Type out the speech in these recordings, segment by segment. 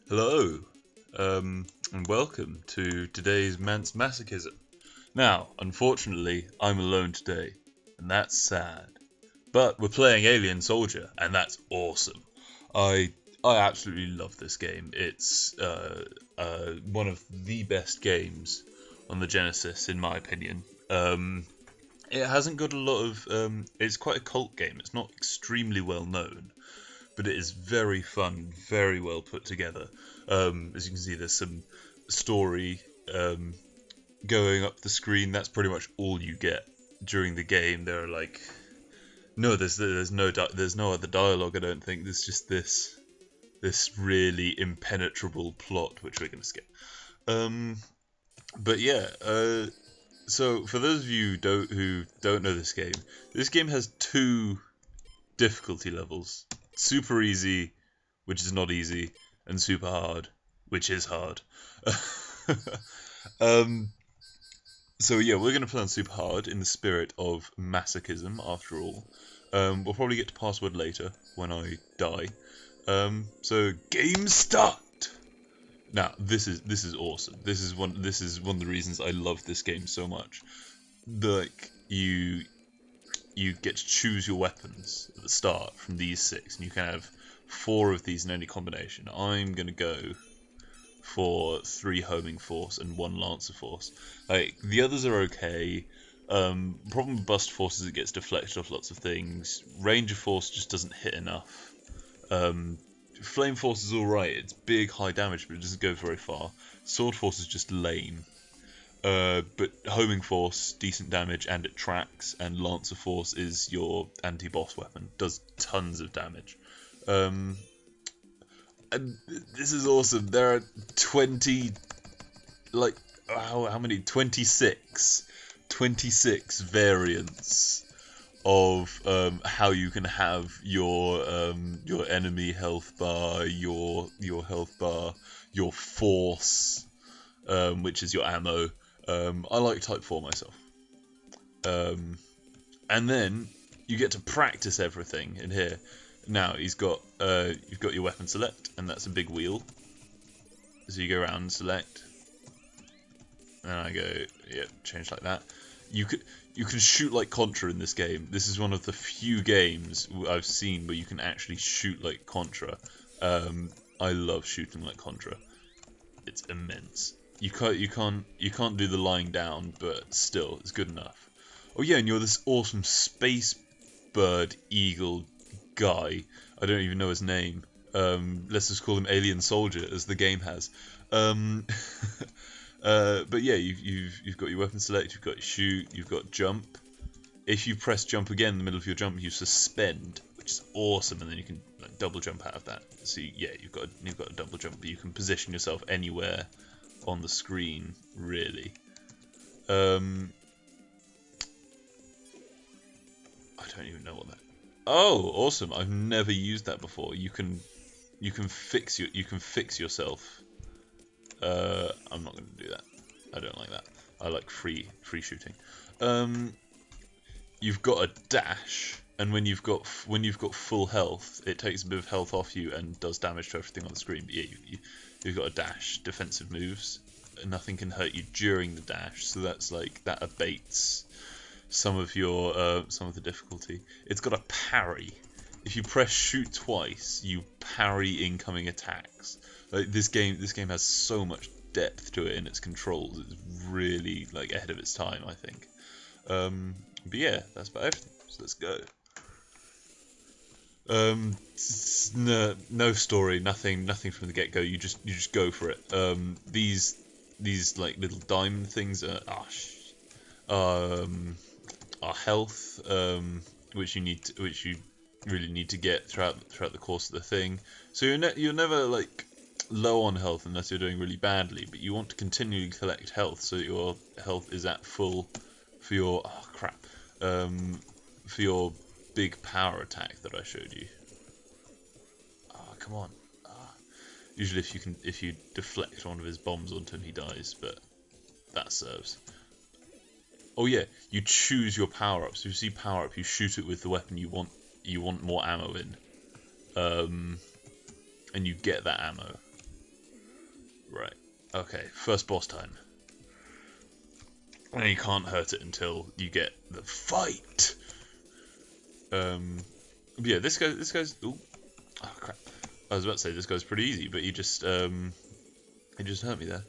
Hello, and welcome to today's Mant's Masochism. Now, unfortunately, I'm alone today, and that's sad. But we're playing Alien Soldier, and that's awesome. I I absolutely love this game. It's one of the best games on the Genesis, in my opinion. It hasn't got a lot of. It's quite a cult game. It's not extremely well known, but it is very fun, very well put together. As you can see, there's some story going up the screen. That's pretty much all you get during the game. There are like there's no other dialogue. I don't think there's just this really impenetrable plot which we're gonna skip. Um, but yeah, so for those of you who don't know this game has two difficulty levels: super easy, which is not easy, and super hard, which is hard. um, so yeah, we're going to play on super hard in the spirit of masochism. After all, we'll probably get to password later when I die. So game start. Now this is awesome. This is one of the reasons I love this game so much. Like you get to choose your weapons at the start from these six, and you can have four of these in any combination. I'm gonna go for three homing force and one lancer force. Like the others are okay. Problem with bust force is it gets deflected off lots of things. Ranger force just doesn't hit enough. Flame force is alright. It's big, high damage, but it doesn't go very far. Sword force is just lame. But homing force, decent damage, and it tracks, and lancer force is your anti-boss weapon. Does tons of damage. And this is awesome. There are 20, like, how many? 26 variants of how you can have your enemy health bar, your health bar, your force, which is your ammo. I like Type 4 myself. And then you get to practice everything in here. Now you've got your weapon select, and that's a big wheel. So you go around and select, and I go, yeah, change like that. You can shoot like Contra in this game. This is one of the few games I've seen where you can actually shoot like Contra. I love shooting like Contra. It's immense. You can't do the lying down, but still, it's good enough. Oh yeah, and you're this awesome space bird eagle guy. I don't even know his name. Let's just call him Alien Soldier, as the game has. But yeah, you've got your weapon select, you've got your shoot, you've got jump. If you press jump again in the middle of your jump, you suspend, which is awesome, and then you can like, double jump out of that. So yeah, you've got a double jump, but you can position yourself anywhere on the screen, really. I don't even know what that. Oh, awesome! I've never used that before. You can fix yourself. I'm not going to do that. I don't like that. I like free shooting. You've got a dash, and when you've got full health, it takes a bit of health off you and does damage to everything on the screen. But yeah, you've got a dash, defensive moves. Nothing can hurt you during the dash, so that's like that abates some of the difficulty. It's got a parry. If you press shoot twice, you parry incoming attacks. Like this game has so much depth to it in its controls. It's really like ahead of its time, I think. But yeah, that's about everything. So let's go. No story, nothing from the get go. You just go for it. These like little diamond things are health, which you really need to get throughout the course of the thing. So you're never like low on health unless you're doing really badly, but you want to continually collect health so that your health is at full for your for your big power attack that I showed you. Come on. Usually if you deflect one of his bombs onto him, he dies, but that serves. Oh yeah, you choose your power up. So if you see power up, you shoot it with the weapon you want more ammo in, and you get that ammo. Right. Okay, first boss time. And you can't hurt it until you get the fight. Yeah, this guy's. Ooh, oh crap! I was about to say this guy's pretty easy, but he just hurt me there.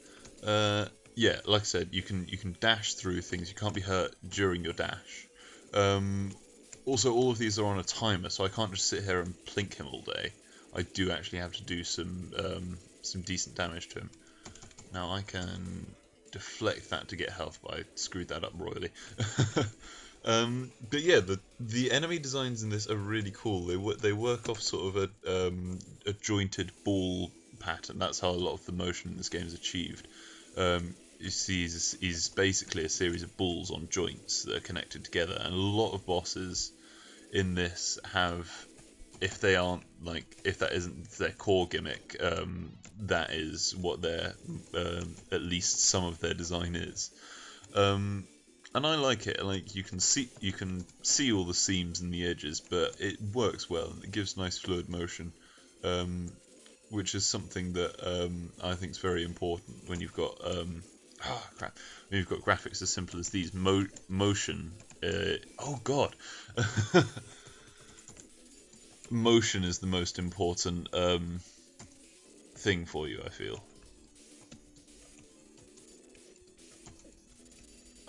Yeah, like I said, you can dash through things. You can't be hurt during your dash. Also, all of these are on a timer, so I can't just sit here and plink him all day. I do actually have to do some decent damage to him. Now I can deflect that to get health, but I screwed that up royally. But yeah, the enemy designs in this are really cool. They work off sort of a jointed ball pattern. That's how a lot of the motion in this game is achieved. You see, he's basically a series of balls on joints that are connected together, and a lot of bosses in this have, if that isn't their core gimmick, that is what their at least some of their design is. And I like it. Like you can see all the seams and the edges, but it works well. It gives nice fluid motion, which is something that I think is very important when you've got crap. When you've got graphics as simple as these. Motion. Oh god. Motion is the most important thing for you, I feel.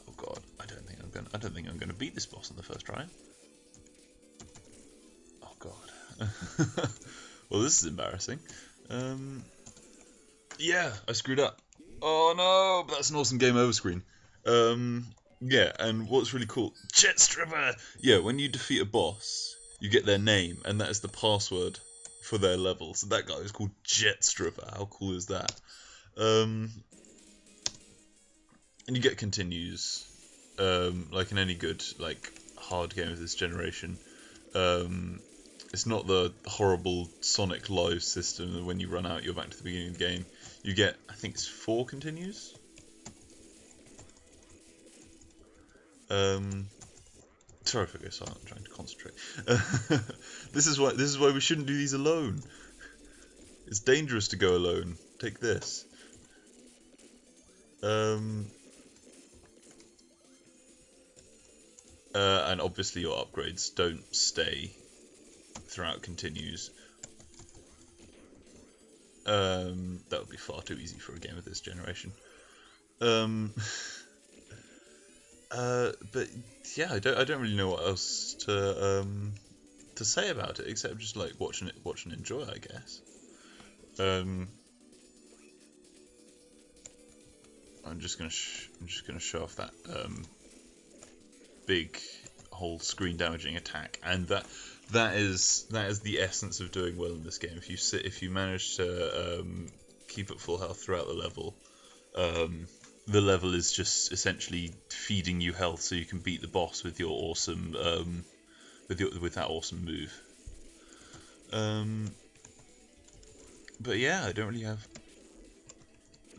Oh god, I don't think I'm gonna beat this boss on the first try. Oh god. Well, this is embarrassing. Yeah, I screwed up. Oh no, but that's an awesome game over screen. Yeah, and what's really cool, Jet Stripper. Yeah, when you defeat a boss, you get their name, and that is the password for their level. So that guy is called Jet Stripper. How cool is that? And you get continues, like in any good hard game of this generation. It's not the horrible Sonic Live system that when you run out, you're back to the beginning of the game. You get, I think it's 4 continues. Sorry if I go silent. I'm trying to concentrate. This is why we shouldn't do these alone. It's dangerous to go alone. Take this. And obviously your upgrades don't stay throughout continues. That would be far too easy for a game of this generation. But yeah, I don't really know what else to say about it except just like watch and enjoy, I guess. I'm just gonna show off that big whole screen damaging attack, and that is the essence of doing well in this game. If you manage to keep at full health throughout the level is just essentially feeding you health so you can beat the boss with your awesome with that awesome move. But yeah, I don't really have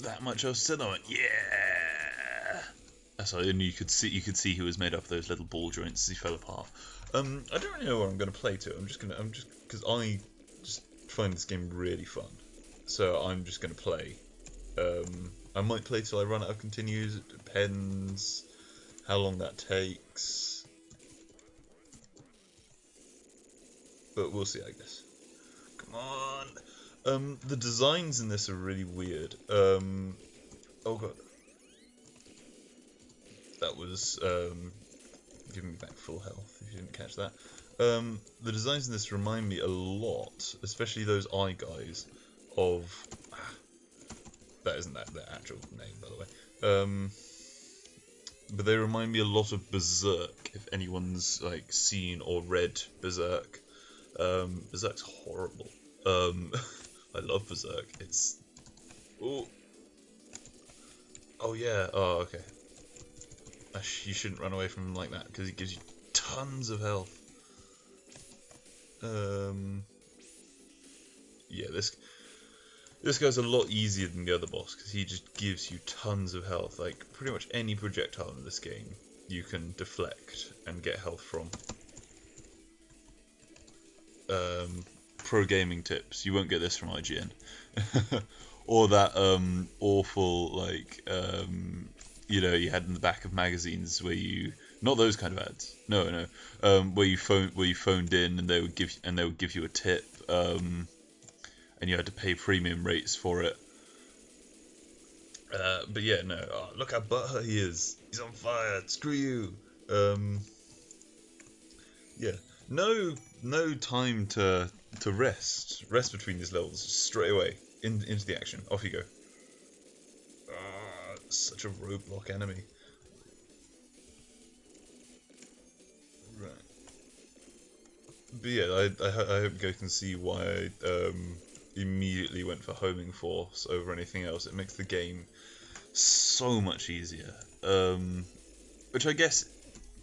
that much else to say on. Yeah. Sorry, and you could see he was made up of those little ball joints as he fell apart. I don't really know what I'm gonna play to. Because I just find this game really fun. So I'm just gonna play. I might play till I run out of continues. It depends how long that takes. But we'll see, I guess. Come on. The designs in this are really weird. Oh god. That was giving me back full health, if you didn't catch that. The designs in this remind me a lot, especially those eye guys, of... that isn't their actual name, by the way. But they remind me a lot of Berserk, if anyone's seen or read Berserk. Berserk's horrible. I love Berserk. It's... Ooh. Oh yeah, oh okay. You shouldn't run away from him like that, because he gives you tons of health. Yeah, this guy's a lot easier than the other boss, because he just gives you tons of health. Like, pretty much any projectile in this game, you can deflect and get health from. Pro gaming tips, you won't get this from IGN. or that awful you had in the back of magazines where you, not those kind of ads, no, where you phoned in and they would give you a tip, and you had to pay premium rates for it. But yeah, no. Oh, look how butthurt he is. He's on fire. Screw you. Yeah. No time to rest. Rest between these levels. Straight away into the action. Off you go. Ah, such a roadblock enemy. Right. But yeah, I hope you guys can see why I immediately went for homing force over anything else. It makes the game so much easier. Which I guess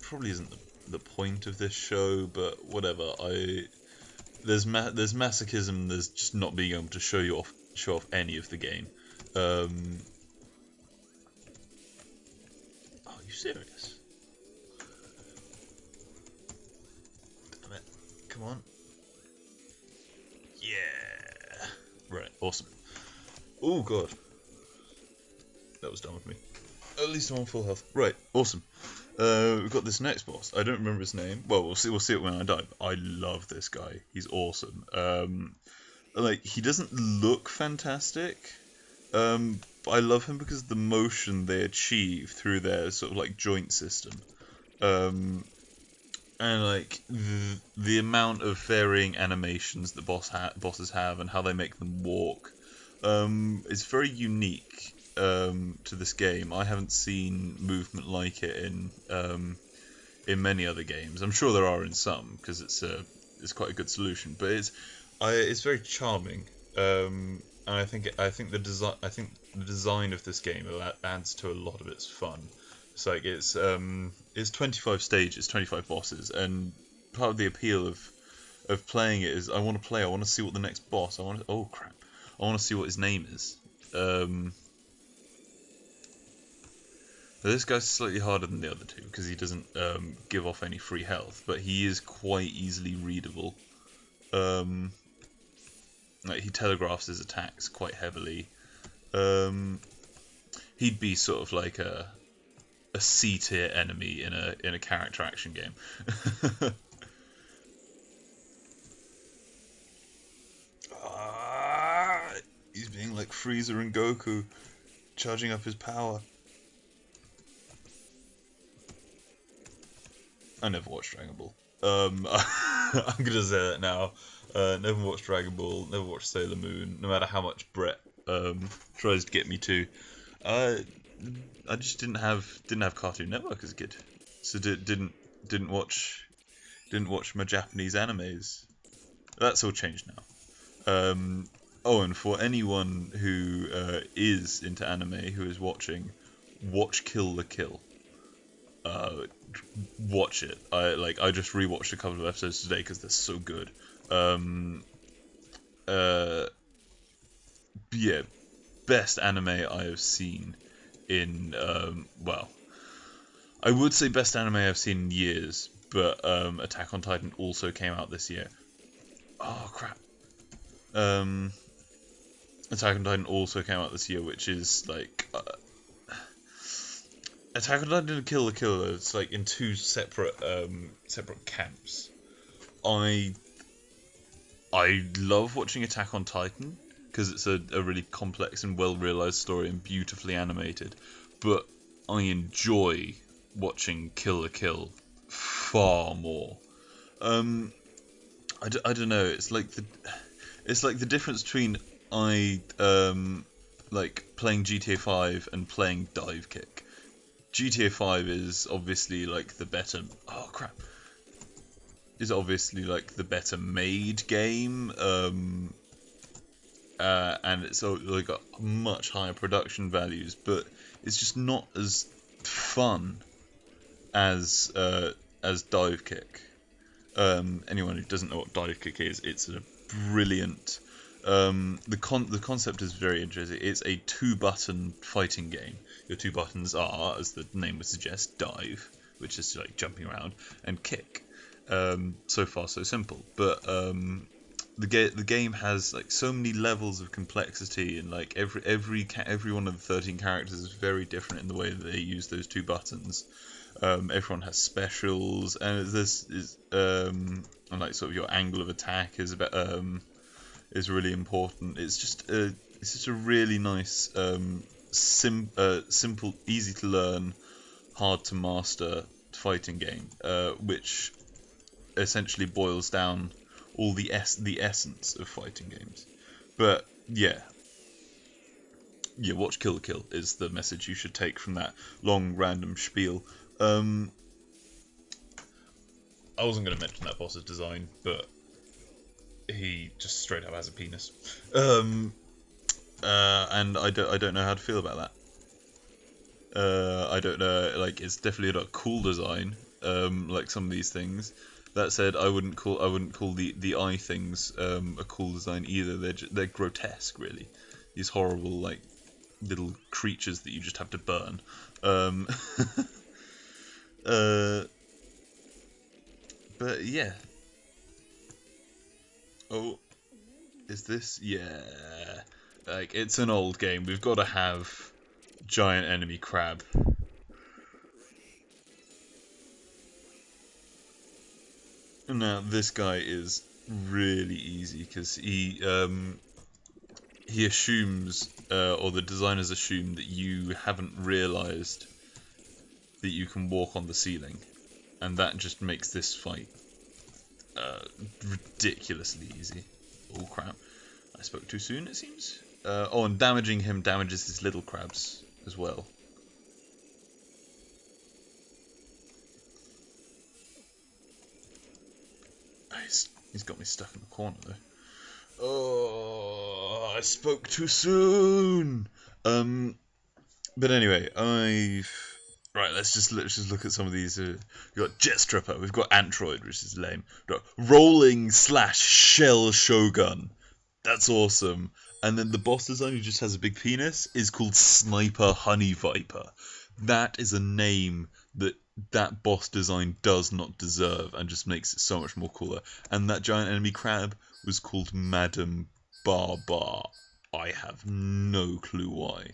probably isn't the point of this show, but whatever. There's masochism. There's just not being able to show off any of the game. Are you serious? Damn it! Come on. Yeah. Right. Awesome. Oh god. That was dumb of me. At least I'm on full health. Right, awesome. We've got this next boss. I don't remember his name. Well, we'll see it when I die. I love this guy. He's awesome. He doesn't look fantastic. But I love him because of the motion they achieve through their sort of like joint system. And like the amount of varying animations that bosses have and how they make them walk is very unique to this game. I haven't seen movement like it in many other games. I'm sure there are in some because it's quite a good solution, but it's very charming. And I think the design of this game adds to a lot of its fun. It's like it's 25 stages, 25 bosses, and part of the appeal of playing it is I want to see what the next boss. I want to see what his name is. This guy's slightly harder than the other two because he doesn't give off any free health, but he is quite easily readable. He telegraphs his attacks quite heavily. He'd be sort of like a C tier enemy in a character action game. He's being like Frieza and Goku, charging up his power. I never watched Dragon Ball. I'm gonna say that now. Never watched Dragon Ball. Never watched Sailor Moon. No matter how much Brett tries to get me to. I just didn't have Cartoon Network as a kid, so didn't watch my Japanese animes. That's all changed now. And for anyone who is into anime, who is watching, watch Kill la Kill. Watch it. I just rewatched a couple of episodes today because they're so good. Yeah, best anime I have seen in I would say best anime I've seen in years, but Attack on Titan also came out this year. Oh crap. Attack on Titan also came out this year, which is like Attack on Titan and Kill la Kill. It's like in two separate camps. I love watching Attack on Titan because it's a really complex and well realized story and beautifully animated, but I enjoy watching Kill la Kill far more. I don't know. It's like the difference between like playing GTA 5 and playing Dive Kick. GTA 5 is obviously like the better. Oh crap! Is obviously like the better made game, and it's like got much higher production values, but it's just not as fun as Dive Kick. Anyone who doesn't know what Dive Kick is, it's a brilliant. The concept is very interesting. It's a 2-button fighting game. Your 2 buttons are, as the name would suggest, dive, which is like jumping around, and kick. So far so simple, but the game has like so many levels of complexity, and like every one of the 13 characters is very different in the way that they use those two buttons. Everyone has specials, and this is and like sort of your angle of attack is about is really important. It's just a really nice simple, easy to learn, hard to master fighting game, which essentially boils down all the essence of fighting games. But yeah, watch Kill la Kill is the message you should take from that long random spiel. I wasn't going to mention that boss's design, but he just straight up has a penis. And I don't know how to feel about that. I don't know, like, it's definitely not a cool design, like some of these things. That said, I wouldn't call the eye things a cool design either. They're grotesque, really. These horrible, like, little creatures that you just have to burn. But yeah. Oh, is this? Yeah. Like, it's an old game. We've got to have giant enemy crab. Now, this guy is really easy because he assumes, or the designers assume, that you haven't realised that you can walk on the ceiling, and that just makes this fight ridiculously easy. Oh crap! I spoke too soon, it seems. Oh, and damaging him damages his little crabs as well. He's got me stuck in the corner though. Oh, I spoke too soon. But anyway, right. Let's just look at some of these. We've got Jet Stripper. We've got Antroid, which is lame. We've got Rolling Slash Shell Shogun. That's awesome. And then the boss design, who just has a big penis, is called Sniper Honey Viper. That is a name that boss design does not deserve, and just makes it so much more cooler. And that giant enemy crab was called Madam Barbar. I have no clue why.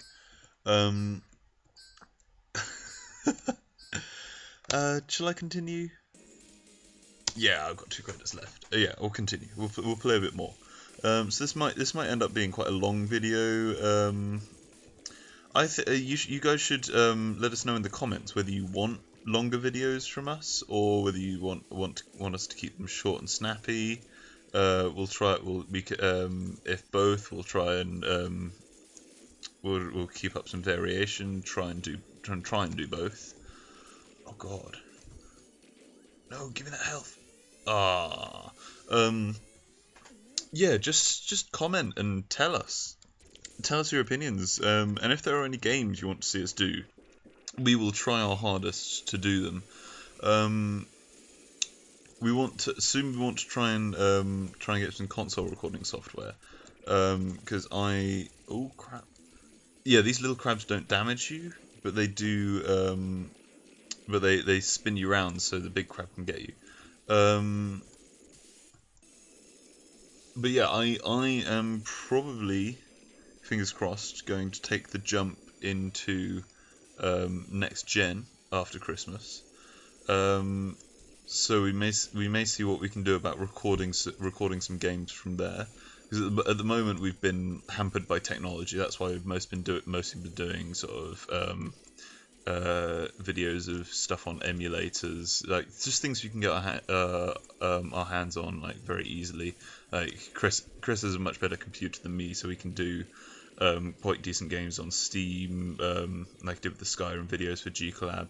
Shall I continue? Yeah, I've got 2 credits left. Yeah, we'll continue. We'll play a bit more. So this might end up being quite a long video. You guys should let us know in the comments whether you want longer videos from us, or whether you want us to keep them short and snappy. We'll try. If both, we'll try and we'll keep up some variation. Try and do both. Oh God! No, give me that health. Yeah, just comment and tell us your opinions. And if there are any games you want to see us do, we will try our hardest to do them. We want to try and get some console recording software. Because oh crap. Yeah, these little crabs don't damage you, but they do. But they spin you around so the big crab can get you. But yeah, I am probably, fingers crossed, going to take the jump into next gen after Christmas. So we may see what we can do about recording some games from there. Because at the moment we've been hampered by technology. That's why we've mostly been doing sort of videos of stuff on emulators, like just things we can get our hands on like very easily. Like Chris has a much better computer than me, so we can do quite decent games on Steam, like I did with the Skyrim videos for G Collab.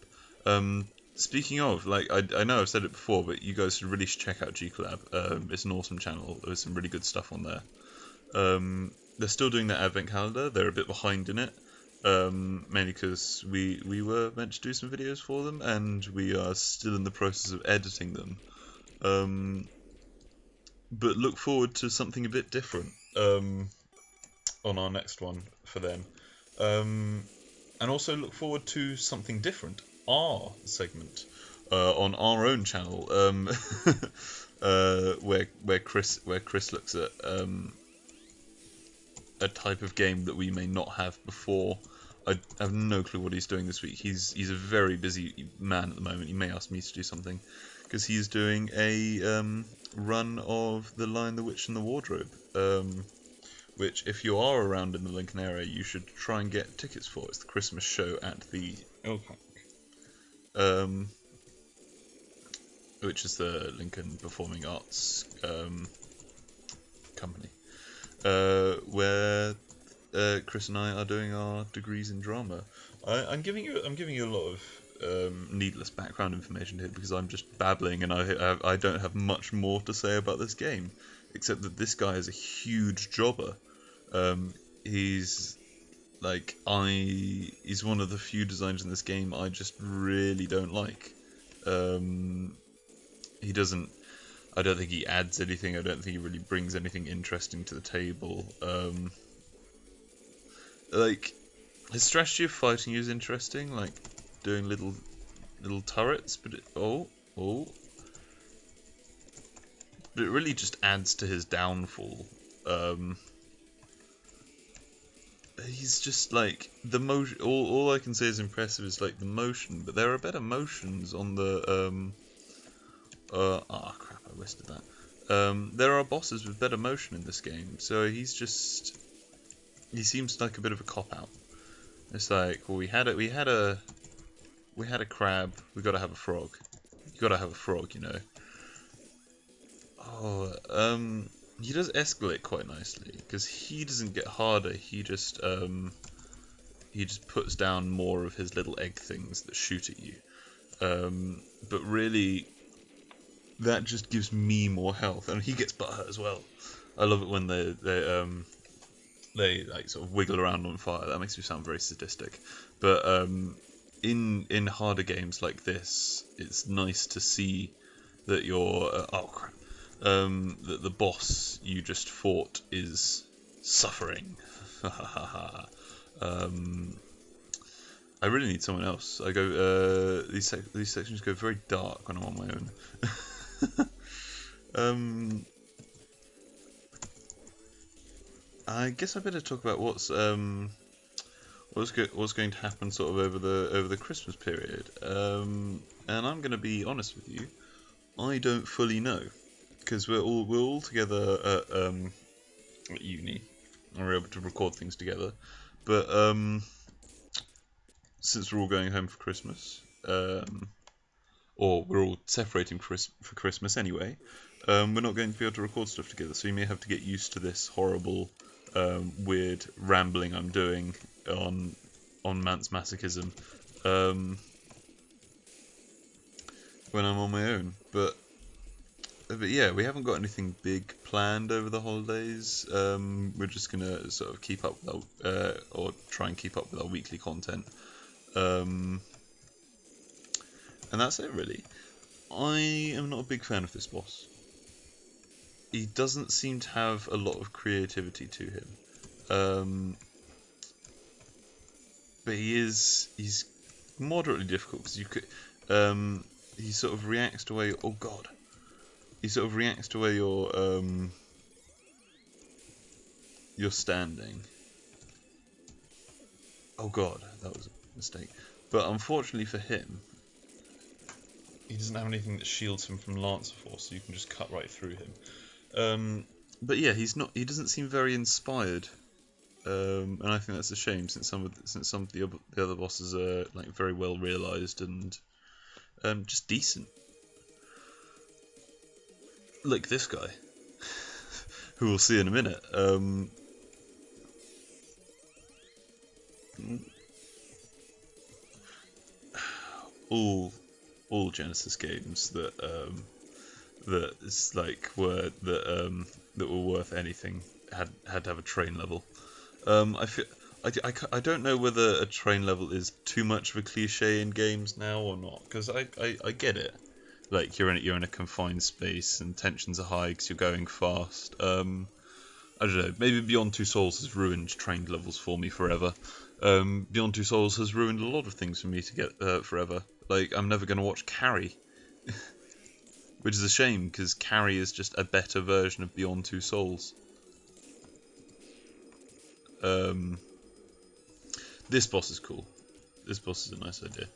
Speaking of, like I know I've said it before, but you guys should really check out G Collab. It's an awesome channel. There's some really good stuff on there. They're still doing their advent calendar. They're a bit behind in it. Mainly because we were meant to do some videos for them, and we are still in the process of editing them. But look forward to something a bit different on our next one for them. And also look forward to something different, our segment, on our own channel. where Chris looks at a type of game that we may not have before. I have no clue what he's doing this week. He's a very busy man at the moment. He may ask me to do something because he's doing a run of The Lion, the Witch, and the Wardrobe. Which, if you are around in the Lincoln area, you should try and get tickets for. It's the Christmas show at the Wolfpack, which is the Lincoln Performing Arts company, where Chris and I are doing our degrees in drama. I'm giving you a lot of needless background information here because I'm just babbling and I don't have much more to say about this game, except that this guy is a huge jobber. He's one of the few designers in this game I just really don't like. He doesn't. I don't think he adds anything. I don't think he really brings anything interesting to the table. His strategy of fighting is interesting, like doing little turrets, but but it really just adds to his downfall. He's just like the motion. All I can say is impressive is like the motion, but there are better motions on the crap! I wasted that. There are bosses with better motion in this game, so he seems like a bit of a cop out. It's like, well, we had a crab, we got to have a frog. You got to have a frog, you know. He does escalate quite nicely because he doesn't get harder. He just puts down more of his little egg things that shoot at you. But really, that just gives me more health, and he gets butthurt as well. I love it when they like sort of wiggle around on fire. That makes me sound very sadistic. But in harder games like this, it's nice to see that you're that the boss you just fought is suffering. I really need someone else. I go these sections go very dark when I'm on my own. I guess I better talk about what's going to happen sort of over the Christmas period. And I'm going to be honest with you, I don't fully know because we're all together at uni and we're able to record things together. But since we're all going home for Christmas, or we're all separating for Christmas anyway, we're not going to be able to record stuff together. So you may have to get used to this horrible, weird rambling I'm doing on Mant's Masochism when I'm on my own. But yeah, we haven't got anything big planned over the holidays. We're just gonna sort of keep up with or try and keep up with our weekly content. And that's it really. I am not a big fan of this boss. He doesn't seem to have a lot of creativity to him. But he's moderately difficult because you could he sort of reacts to where you're standing. Oh god, that was a mistake. But unfortunately for him, he doesn't have anything that shields him from Lancer Force, so you can just cut right through him. But yeah, he doesn't seem very inspired. And I think that's a shame since some of the other bosses are like very well realised and just decent. Like this guy, who we'll see in a minute. All Genesis games that were worth anything had to have a train level. I don't know whether a train level is too much of a cliche in games now or not, because I get it. Like you're in a confined space and tensions are high because you're going fast. I don't know. Maybe Beyond Two Souls has ruined train levels for me forever. Beyond Two Souls has ruined a lot of things for me to get forever. Like I'm never going to watch Carrie. which is a shame because Carrie is just a better version of Beyond Two Souls. This boss is cool. This boss is a nice idea.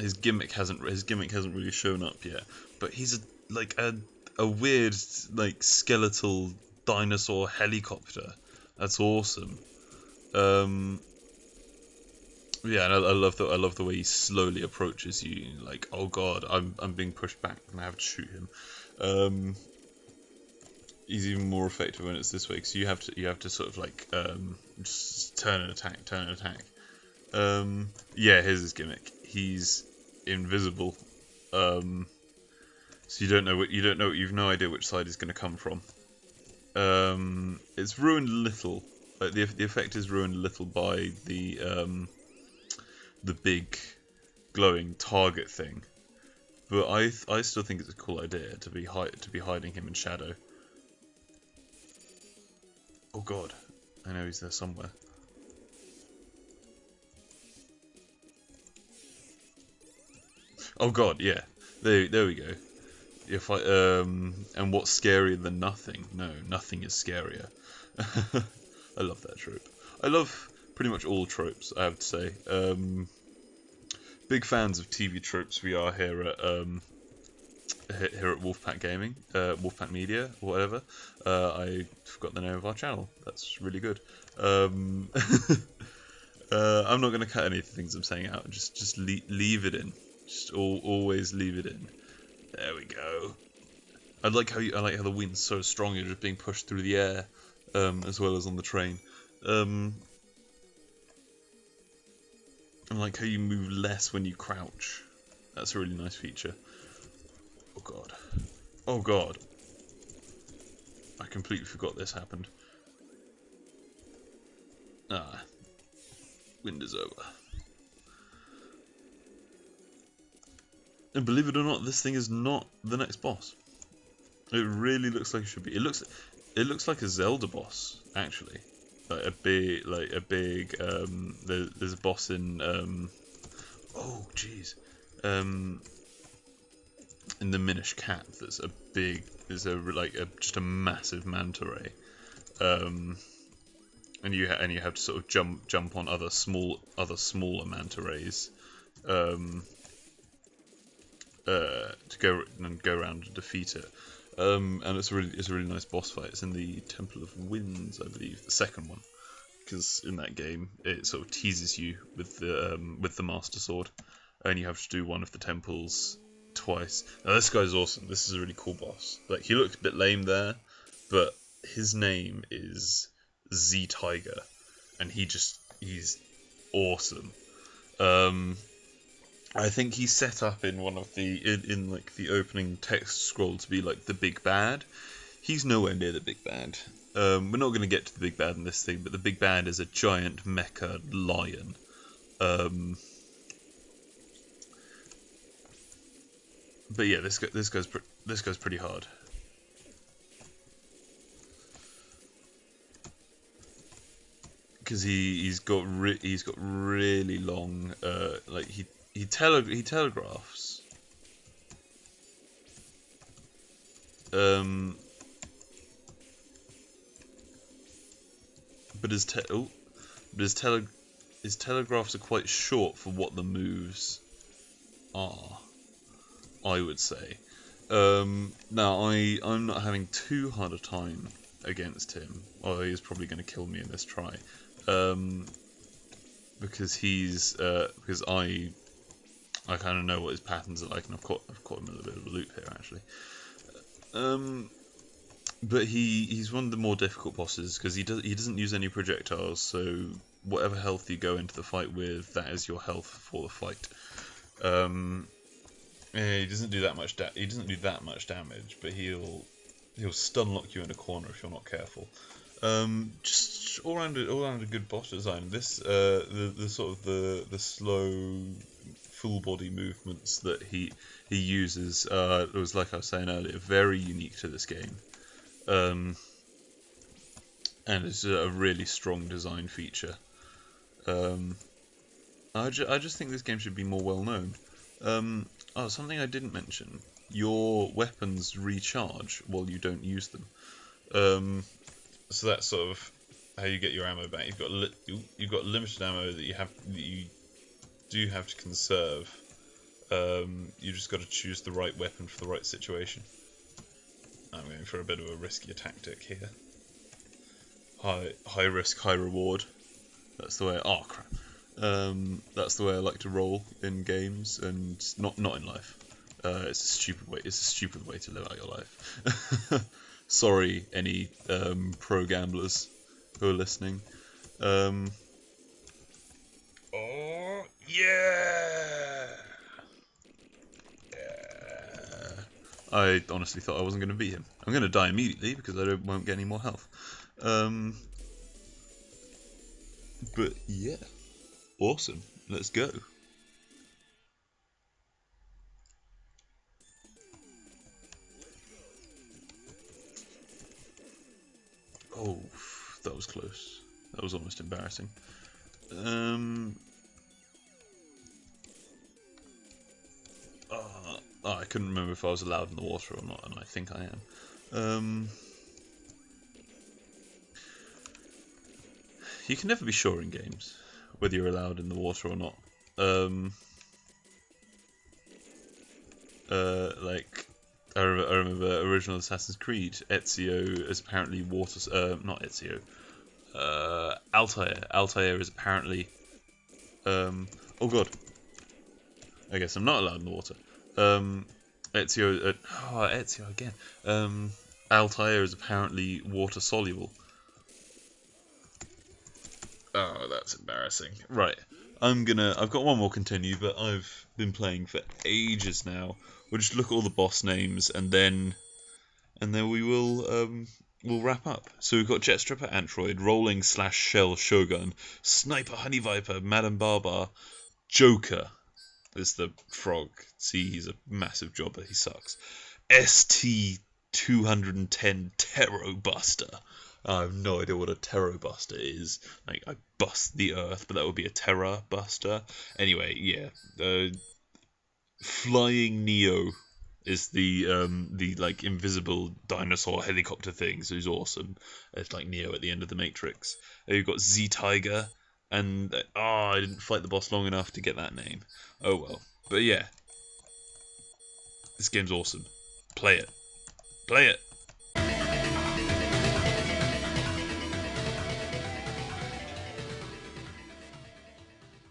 His gimmick hasn't really shown up yet, but he's a weird like skeletal dinosaur helicopter. That's awesome. Yeah, and I love the way he slowly approaches you. Like, oh god, I'm being pushed back and I have to shoot him. He's even more effective when it's this way because you have to sort of like just turn and attack. Yeah, here's his gimmick. He's invisible. So you've no idea which side he's going to come from. It's ruined a little. Like the effect is ruined a little by the big glowing target thing. But I still think it's a cool idea to be hiding him in shadow. Oh god, I know he's there somewhere. Oh god, yeah. There we go. If I and what's scarier than nothing? No, nothing is scarier. I love that trope. I love pretty much all tropes, I have to say. Big fans of TV tropes we are here at Wolfpack Gaming, Wolfpack Media, or whatever. I forgot the name of our channel. That's really good. I'm not going to cut any of the things I'm saying out. Just leave it in. Just always leave it in. There we go. I like how the wind's so strong. You're just being pushed through the air, as well as on the train. And like how you move less when you crouch. That's a really nice feature. Oh god. Oh god. I completely forgot this happened. Ah. Wind is over. And believe it or not, this thing is not the next boss. It really looks like it should be. It looks like a Zelda boss, actually. Like a big there's a boss in oh jeez. In the Minish Cap that's a big, just a massive manta ray. And you have to sort of jump on other smaller manta rays to go around and defeat it. And it's a really nice boss fight. It's in the Temple of Winds, I believe, the second one, because in that game it sort of teases you with the Master Sword, and you have to do one of the temples twice. Now this guy's awesome. This is a really cool boss. Like, he looked a bit lame there, but his name is Z Tiger, and he's awesome. I think he's set up in one of in like the opening text scroll to be like the big bad. He's nowhere near the big bad. We're not going to get to the big bad in this thing, but the big bad is a giant mecha lion. But yeah, this goes pretty hard. Because he's got really long like he telegraphs. But his telegraphs are quite short for what the moves are, I would say. Now I'm not having too hard a time against him, although he's probably going to kill me in this try. Because I kind of know what his patterns are like, and I've caught him in a bit of a loop here, actually. But he's one of the more difficult bosses because he doesn't use any projectiles, so whatever health you go into the fight with, that is your health for the fight. Yeah, he doesn't do that much damage, but he'll stun lock you in a corner if you're not careful. Just all around a good boss design. This the sort of the slow full body movements that he uses it was, like I was saying earlier, very unique to this game. And it's a really strong design feature. I just think this game should be more well known. Oh, something I didn't mention. your weapons recharge while you don't use them. So that's sort of how you get your ammo back. You've got limited ammo that you do have to conserve. You just got to choose the right weapon for the right situation. I'm going for a bit of a riskier tactic here. High risk, high reward. That's the way. Oh crap. That's the way I like to roll in games, and not in life. It's a stupid way. It's a stupid way to live out your life. Sorry, any pro gamblers who are listening. Oh yeah. I honestly thought I wasn't going to beat him. I'm going to die immediately because I won't get any more health. But yeah, awesome. Let's go. Oh, that was close. That was almost embarrassing. I couldn't remember if I was allowed in the water or not, and I think I am. You can never be sure in games whether you're allowed in the water or not. Like I remember original Assassin's Creed, Ezio is apparently water. Not Ezio. Altair. Altair is apparently. Oh god. I guess I'm not allowed in the water. Ezio. Ezio again. Altair is apparently water soluble. Oh, that's embarrassing. Right. I've got one more continue, but I've been playing for ages now. We'll just look at all the boss names and then we will we'll wrap up. So we've got Jetstripper Android, Rolling / Shell Shogun, Sniper Honey Viper, Madame Barbar, Joker is the frog. See, he's a massive jobber, he sucks. ST-210 Terror Buster. I have no idea what a Terror Buster is. Like, I bust the earth, but that would be a Terror Buster. Anyway, yeah. Flying Neo is the like invisible dinosaur helicopter thing, so he's awesome. It's like Neo at the end of the Matrix. You've got Z Tiger, and I didn't fight the boss long enough to get that name. Oh well. But yeah, this game's awesome. Play it. Play it.